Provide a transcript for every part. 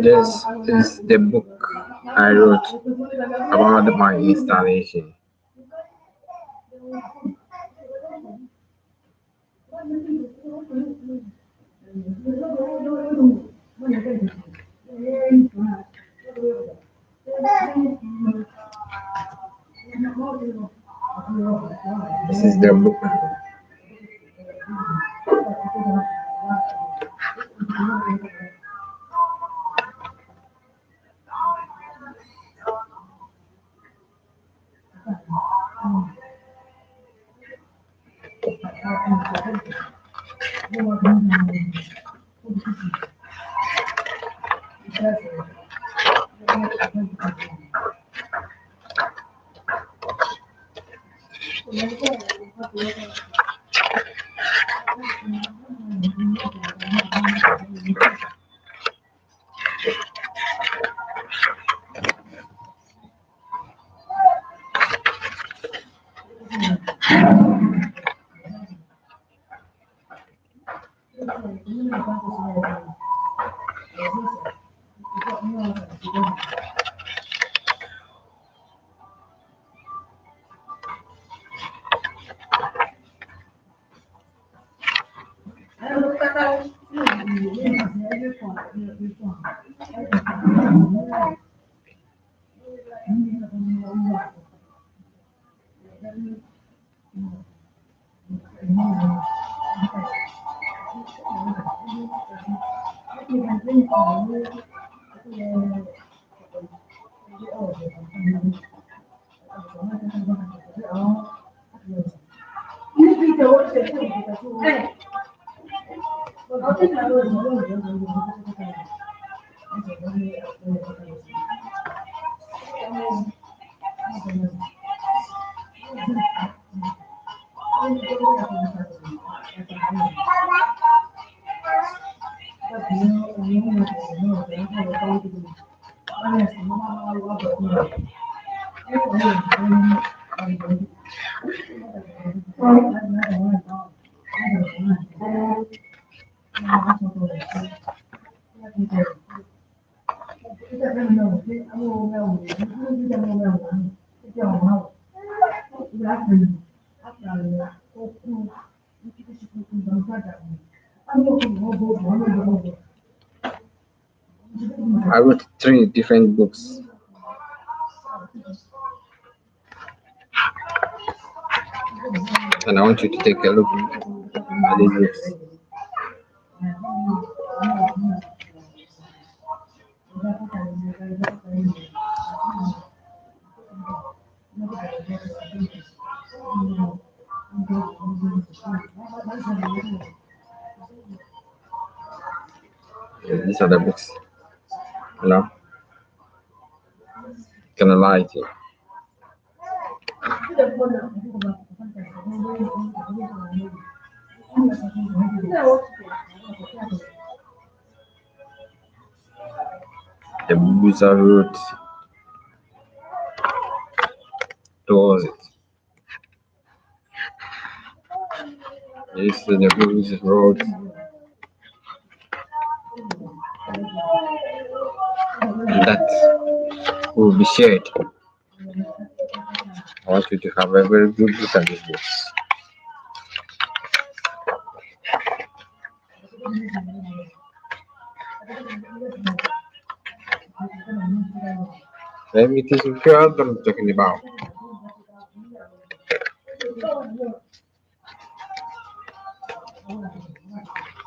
This is the book I wrote about my installation. This is the book. I wrote three different books. And I want you to take a look at these books. These are the books. You know, gonna lie to you. The books I wrote towards it. This is the books I wrote that will be shared. I want you to have a very good look at these books. Maybe it is girl that I'm talking about.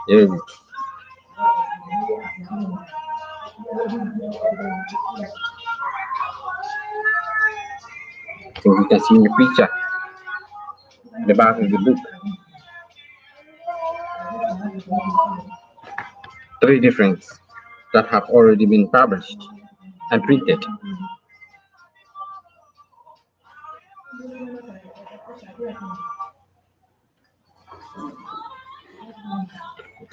Yeah. I think you can see in the picture the back of the book. Three different that have already been published and printed.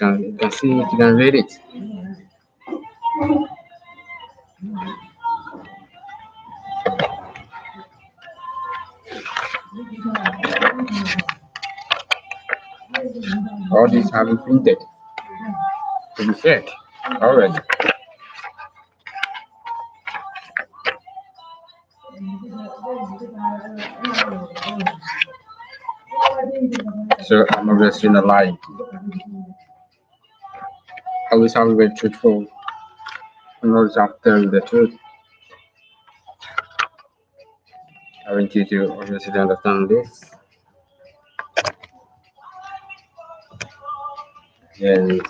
You can see it, you can read it. All these have been printed to be shared already. So I'm obviously not lying. Always have been truthful and always have to tell you the truth. I want you to obviously understand this. Yes,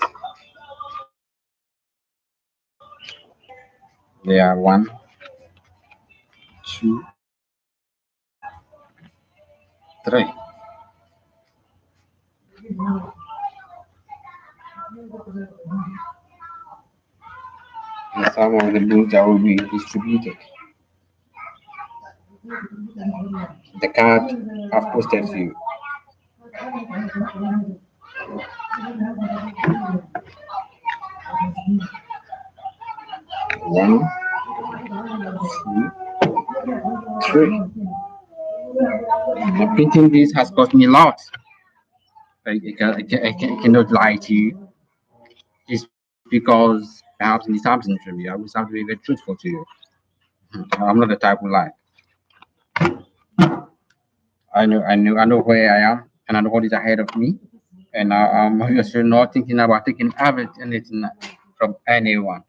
they are one, two, three. And some of the books that will be distributed. The card I've posted to you. One, two, three. And printing this has cost me a lot. I cannot lie to you. Just because perhaps in this absence from you, I always have to be very truthful to you. I'm not the type who lie. I know where I am, and I know what is ahead of me, and I'm obviously not thinking about taking anything from anyone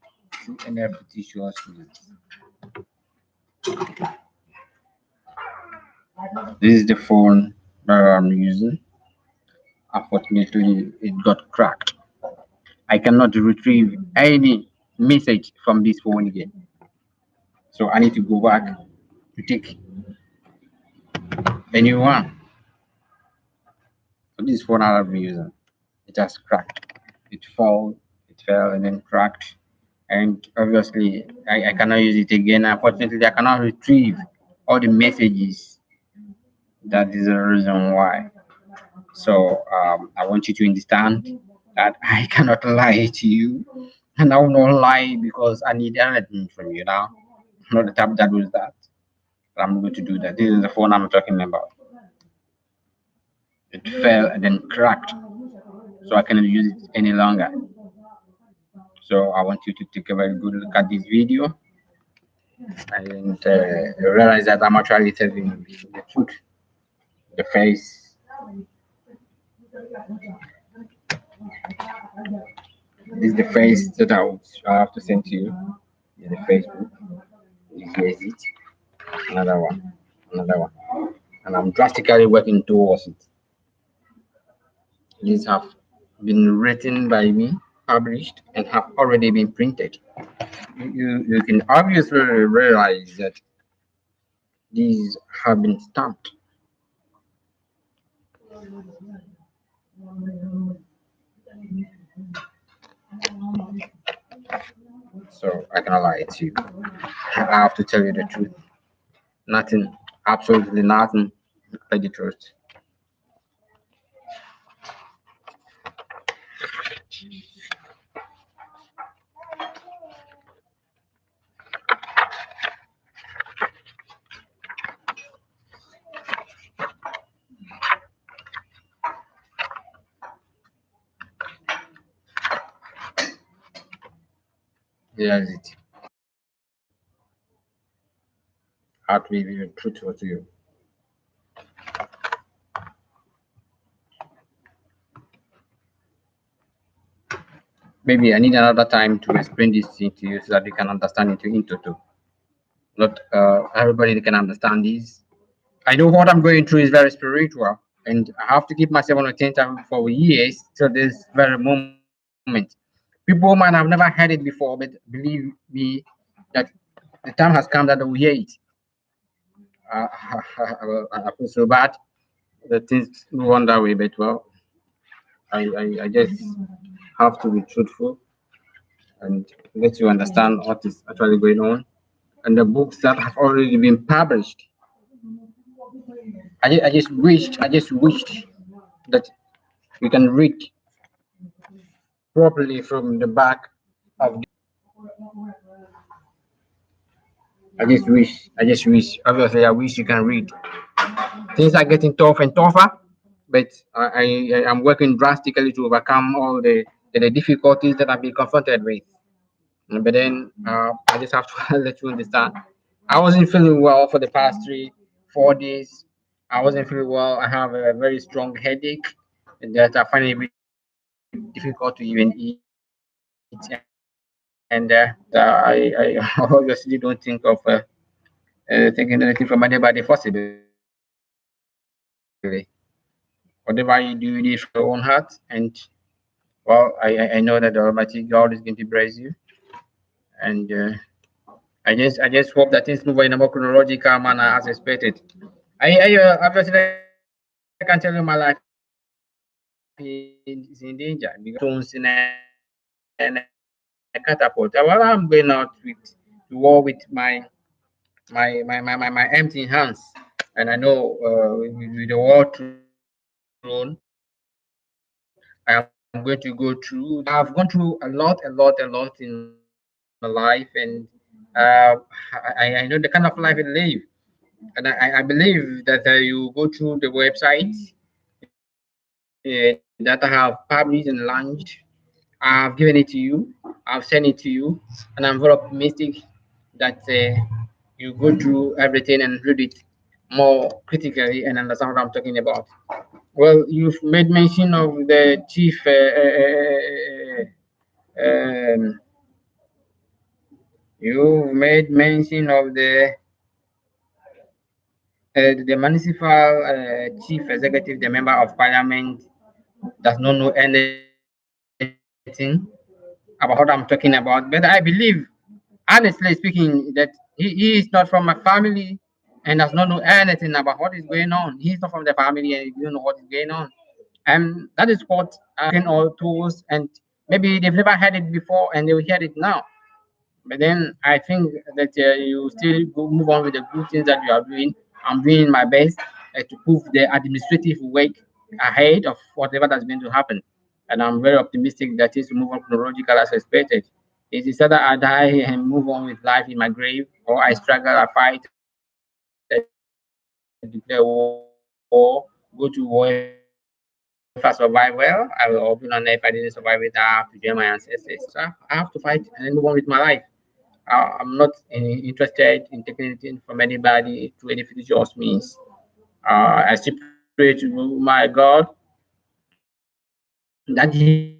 to any repetitious means. This is the phone that I'm using. Unfortunately, it got cracked. I cannot retrieve any message from this phone again. So I need to go back to take a new one. So this phone I've been using, it has cracked. It fell and then cracked. And obviously I cannot use it again. Unfortunately, I cannot retrieve all the messages. That is the reason why. So I want you to understand that I cannot lie to you. And I will not lie because I need anything from you now. I'm not the type that does that. But I'm going to do that. This is the phone I'm talking about. It fell and then cracked. So I cannot use it any longer. So I want you to take a very good look at this video and realize that I'm actually telling you the truth. The face, this is the face that I have to send to you. This is the Facebook. Here's it. Another one. Another one. And I'm drastically working towards it. These have been written by me, published, and have already been printed. You can obviously realize that these have been stamped. So I cannot lie to you. I have to tell you the truth. Nothing, absolutely nothing but the truth. Here's it. I have to be very truthful to you. Maybe I need another time to explain this thing to you so that you can understand it into two. Not everybody can understand this. I know what I'm going through is very spiritual, and I have to keep myself on a attention for years till this very moment. People might have never heard it before, but believe me that the time has come that they will hear it. Uh, I feel so bad that things go on that way, but well, I just have to be truthful and let you understand what is actually going on. And the books that have already been published, I just wished that we can read properly from the back of. I just wish. Obviously, I wish you can read. Things are getting tough and tougher. but I'm working drastically to overcome all the difficulties that I've been confronted with. But then I just have to let you understand. I wasn't feeling well for the past 4 days. I wasn't feeling well. I have a very strong headache that I find it very difficult to even eat. And I obviously don't think of taking anything from anybody possibly. Whatever you do, you do from your own heart. And well, I know that the Almighty God is going to bless you. And I just hope that things move in a more chronological manner as expected. Obviously, I can tell you my life is in danger because I have stones in a catapult. Well, I'm going out to war with my empty hands, and I know with the war thrown, I am going to go through that. I've gone through a lot in my life, and I know the kind of life I live. And I believe that you go through the website that I have published and launched. I've given it to you. I've sent it to you, and I'm very optimistic that you go through everything and read it more critically and understand what I'm talking about. Well, you've made mention of the chief. You've made mention of the municipal chief executive, the member of parliament, does not know anything about what I'm talking about. But I believe, honestly speaking, that he is not from my family and does not know anything about what is going on. He's not from the family and he don't know what is going on. And that is what I'm working all towards. And maybe they've never heard it before and they will hear it now. But then I think that you still go move on with the good things that you are doing. I'm doing my best to move the administrative work ahead of whatever that's going to happen. And I'm very optimistic that things will move on chronological as expected. It is either I die and move on with life in my grave, or I struggle, I fight, I declare war, go to war. If I survive well, I will open on there. If I didn't survive it, I have to join my ancestors. I have to fight and then move on with my life. I'm not interested in taking anything from anybody through any fictitious means. I still pray to my God that He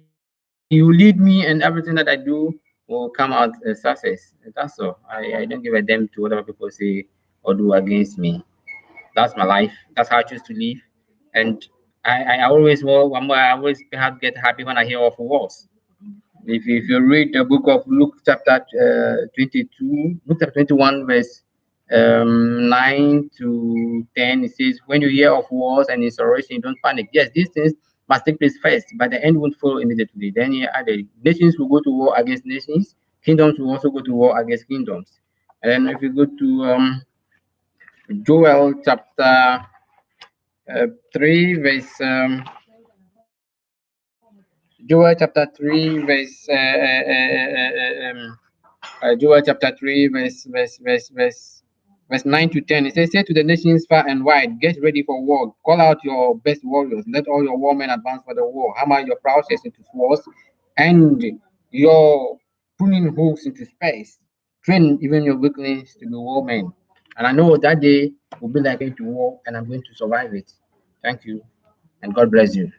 will lead me and everything that I do will come out a success. That's all. I don't give a damn to whatever people say or do against me. That's my life. That's how I choose to live. And I always I always I always have get happy when I hear of wars. If you read the book of Luke chapter 22, Luke chapter 21, verse 9 to 10, it says, when you hear of wars and insurrection, don't panic. Yes, these things must take place first, but the end won't follow immediately. Then you add the nations will go to war against nations, kingdoms will also go to war against kingdoms. And then if you go to Joel chapter 3, verse Joel chapter 3, Joel chapter 3, verse 9 to 10. It says, say to the nations far and wide, get ready for war. Call out your best warriors. Let all your warmen advance for the war. Hammer your plowshares into swords and your pruning hooks into spears. Train even your weaklings to be warmen. And I know that day will be like going to war and I'm going to survive it. Thank you and God bless you.